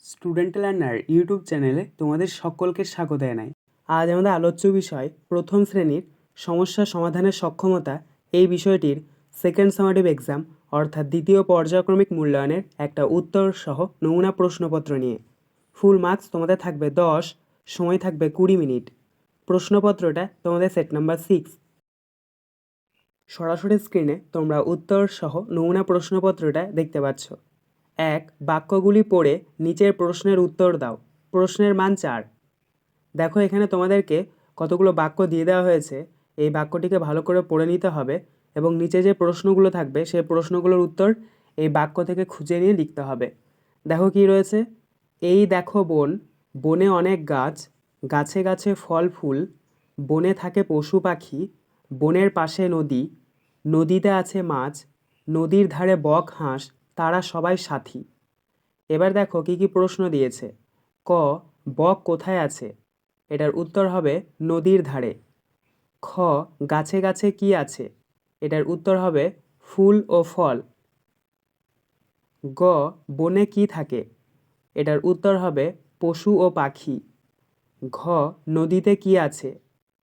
Student learner YouTube চ্যানেলে তোমাদের সকলকে স্বাগত জানাই। আজ আমাদের আলোচ্য বিষয় প্রথম শ্রেণীর সমস্যা সমাধানের সক্ষমতা এই বিষয়টির সেকেন্ড সামেটিভ এক্সাম অর্থাৎ দ্বিতীয় পর্যায়ক্রমিক মূল্যায়নের একটা উত্তর সহ নমুনা প্রশ্নপত্র নিয়ে। ফুল মার্কস তোমাদের থাকবে 10, সময় থাকবে 20 মিনিট। প্রশ্নপত্রটা তোমাদের সেট নাম্বার 6। সরাসরি স্ক্রিনে তোমরা উত্তর সহ নমুনা প্রশ্নপত্রটা দেখতে পাচ্ছ। 1. বাক্যগুলি পড়ে নিচের প্রশ্নের উত্তর দাও। প্রশ্নের মান 4। দেখো এখানে তোমাদেরকে কতগুলো বাক্য দিয়ে দেওয়া হয়েছে। এই বাক্যটিকে ভালো করে পড়ে নিতে হবে এবং নিচে যে প্রশ্নগুলো থাকবে সেই প্রশ্নগুলোর উত্তর এই বাক্য থেকে খুঁজে নিয়ে লিখতে হবে। দেখো কি রয়েছে, এই দেখো বন, বনে অনেক গাছ, গাছে গাছে ফল ফুল, বনে থাকে পশু পাখি, বনের পাশে নদী, নদীতে আছে মাছ, নদীর ধারে বক হাঁস, তারা সবাই সাথী। এবার দেখো কি কি প্রশ্ন দিয়েছে। ক, বক কোথায় আছে? এটার উত্তর হবে নদীর ধারে। খ, গাছে গাছে কি আছে? এটার উত্তর হবে ফুল ও ফল। গ, বনে কি থাকে? এটার উত্তর হবে পশু ও পাখি। ঘ, নদীতে কি আছে?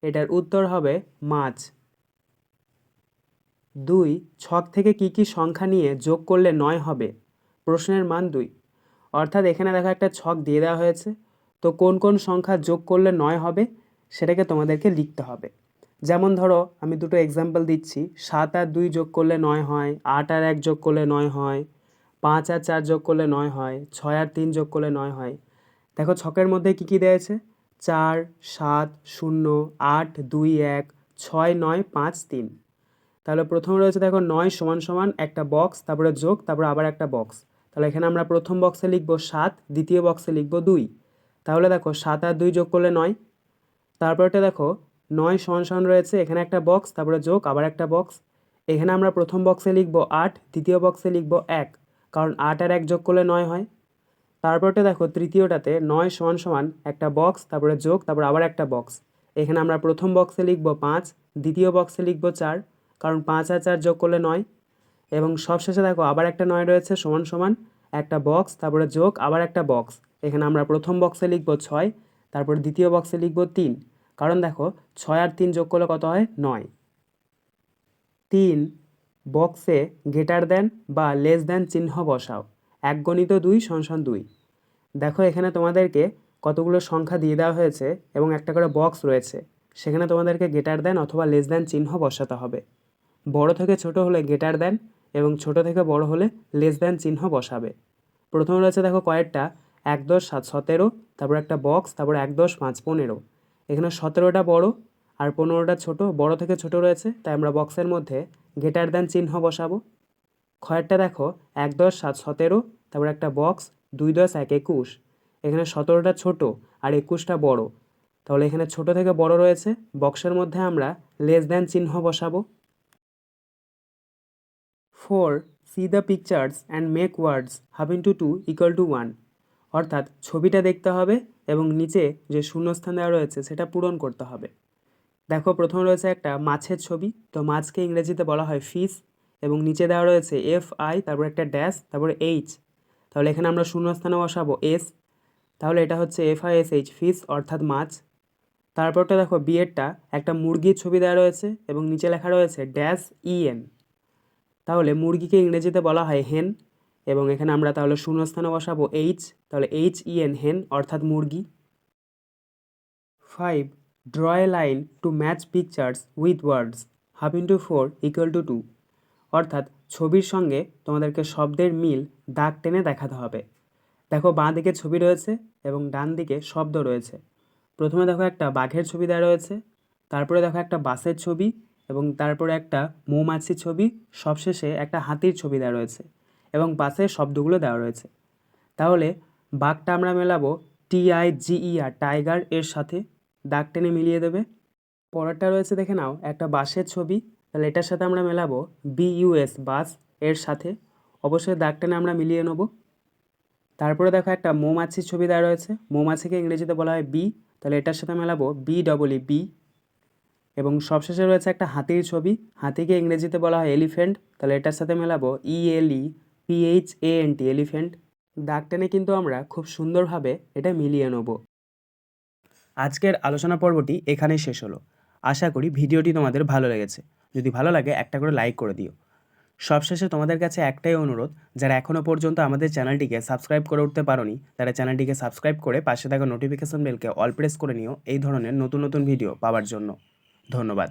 এটার উত্তর হবে মাছ। 2. ছক থেকে কি কি সংখ্যা নিয়ে যোগ করলে 9 হবে? প্রশ্নের মান 2। অর্থাৎ এখানে দেখো একটা ছক দিয়ে দেওয়া হয়েছে, তো কোন কোন সংখ্যা যোগ করলে 9 হবে সেটাকে তোমাদেরকে লিখতে হবে। যেমন ধরো আমি দুটো এক্সাম্পল দিচ্ছি, 7 আর 2 যোগ করলে 9 হয়, 8 আর 1 যোগ করলে 9 হয়, 5 আর 4 যোগ করলে 9 হয়, 6 আর 3 যোগ করলে 9 হয়। দেখো ছকের মধ্যে কি কি দেওয়া আছে, 4, 7, 0, 8, 2, 1, 6, 9, 5, 3। তাহলে প্রথমে রয়েছে দেখো 9 সমান সমান একটা বক্স, তারপরে যোগ, তারপরে আবার একটা বক্স। তাহলে এখানে আমরা প্রথম বক্সে লিখব 7, দ্বিতীয় বক্সে লিখব 2। তাহলে দেখো 7 আর 2 যোগ করলে 9। তারপরটা দেখো 9 সমান সমান রয়েছে, এখানে একটা বক্স, তারপরে যোগ, আবার একটা বক্স। এখানে আমরা প্রথম বক্সে লিখব 8, দ্বিতীয় বক্সে লিখব 1, কারণ 8 আর 1 যোগ করলে 9 হয়। তারপরটা দেখো তৃতীয়টাতে 9 সমান সমান একটা বক্স, তারপরে যোগ, তারপর আবার একটা বক্স। এখানে আমরা প্রথম বক্সে লিখব 5, দ্বিতীয় বক্সে লিখব 4, কারণ 5 আর 4 যোগ করলে 9। এবং সবশেষে দেখো আবার একটা 9 রয়েছে সমান সমান একটা বক্স, তারপরে যোগ, আবার একটা বক্স। এখানে আমরা প্রথম বক্সে লিখব 6, তারপর দ্বিতীয় বক্সে লিখব 3, কারণ দেখো 6 আর 3 যোগ করলে কত হয়, 9। 3. বক্সে গ্রেটার দ্যান বা লেস দ্যান চিহ্ন বসাও। 1 গণিত 2 সমান 2। দেখো এখানে তোমাদেরকে কতগুলো সংখ্যা দিয়ে দেওয়া হয়েছে এবং একটা করে বক্স রয়েছে, সেখানে তোমাদেরকে গ্রেটার দ্যান অথবা লেস দ্যান চিহ্ন বসাতে হবে। বড় থেকে ছোট হলে গ্রেটার দ্যান এবং ছোট থেকে বড় হলে লেস দ্যান চিহ্ন বসাবে। প্রথমে রয়েছে দেখো কয়েকটা 1, 10, 7, 17, তারপর একটা বক্স, তারপর 1, 10, 5, 15। এখানে 17টা বড় আর 15টা ছোট, বড় থেকে ছোট রয়েছে, তাই আমরা বক্সের মধ্যে গ্রেটার দ্যান চিহ্ন বসাবো। ক্ষয়েরটা দেখো 1, 10, 7, 17, তারপর একটা বক্স, 2, 10, 1, 21। এখানে 17টা ছোট আর 21টা বড়, তাহলে এখানে ছোট থেকে বড় রয়েছে, বক্সের মধ্যে আমরা লেস দ্যান চিহ্ন বসাবো। 4. See the pictures and make words half into 2 equal to 1. অর্থাৎ ছবিটা দেখতে হবে এবং নিচে যে শূন্যস্থান দেওয়া রয়েছে সেটা পূরণ করতে হবে। দেখো প্রথমে রয়েছে একটা মাছের ছবি, তো মাছকে ইংরেজিতে বলা হয় ফিশ, এবং নিচে দেওয়া রয়েছে FI, তারপর একটা ড্যাশ, তারপরে H। তাহলে এখানে আমরা শূন্যস্থানে বসাবো S, তাহলে এটা হচ্ছে FISH, ফিশ অর্থাৎ মাছ। তারপরটা দেখো বিয়েরটা একটা মুরগির ছবি দেওয়া রয়েছে এবং নিচে লেখা রয়েছে ড্যাশ EN, তাহলে মুরগিকে ইংরেজিতে বলা হয় হেন, এবং এখানে আমরা তাহলে শূন্যস্থানে বসাবো H, তাহলে HEN, হেন অর্থাৎ মুরগি। 5. Draw a line to match pictures with words half into 4 equal to 2। অর্থাৎ ছবির সঙ্গে তোমাদেরকে শব্দের মিল দাগ টেনে দেখাতে হবে। দেখো বাঁ দিকে ছবি রয়েছে এবং ডান দিকে শব্দ রয়েছে। প্রথমে দেখো একটা বাঘের ছবি দেওয়া রয়েছে, তারপরে দেখো একটা বাসের ছবি, এবং তারপরে একটা মৌমাছির ছবি, সবশেষে একটা হাতির ছবি দেওয়া রয়েছে এবং পাশে শব্দগুলো দেওয়া রয়েছে। তাহলে বাঘটা আমরা মেলাবো TIGER, টাইগার এর সাথে, দাগ টেনে মিলিয়ে দেবে। পরেরটা রয়েছে দেখে নাও একটা বাসের ছবি, তাহলে এটার সাথে আমরা মেলাবো BUS, বাস এর সাথে, অবশ্যই দাগ টেনে আমরা মিলিয়ে নেব। তারপরে দেখো একটা মৌমাছির ছবি দেওয়া রয়েছে, মৌমাছিকে ইংরেজিতে বলা হয় বি, তাহলে এটার সাথে মেলাবো BEE, এবং সবশেষে রয়েছে একটা হাতির ছবি, হাতিকে ইংরেজিতে বলা হয় এলিফ্যান্ট, তাহলে এটার সাথে মেলাবো ELEPHANT, এলিফ্যান্ট। দাগ টেনে কিন্তু আমরা খুব সুন্দরভাবে এটা মিলিয়ে নেব। আজকের আলোচনা পর্বটি এখানেই শেষ হলো। আশা করি ভিডিওটি তোমাদের ভালো লেগেছে। যদি ভালো লাগে একটা করে লাইক করে দিও। সবশেষে তোমাদের কাছে একটাই অনুরোধ, যারা এখনও পর্যন্ত আমাদের চ্যানেলটিকে সাবস্ক্রাইব করে উঠতে পারোনি তারা চ্যানেলটিকে সাবস্ক্রাইব করে পাশে থাকা নোটিফিকেশন বেলকে অল প্রেস করে নিও এই ধরনের নতুন নতুন ভিডিও পাওয়ার জন্য। ধন্যবাদ।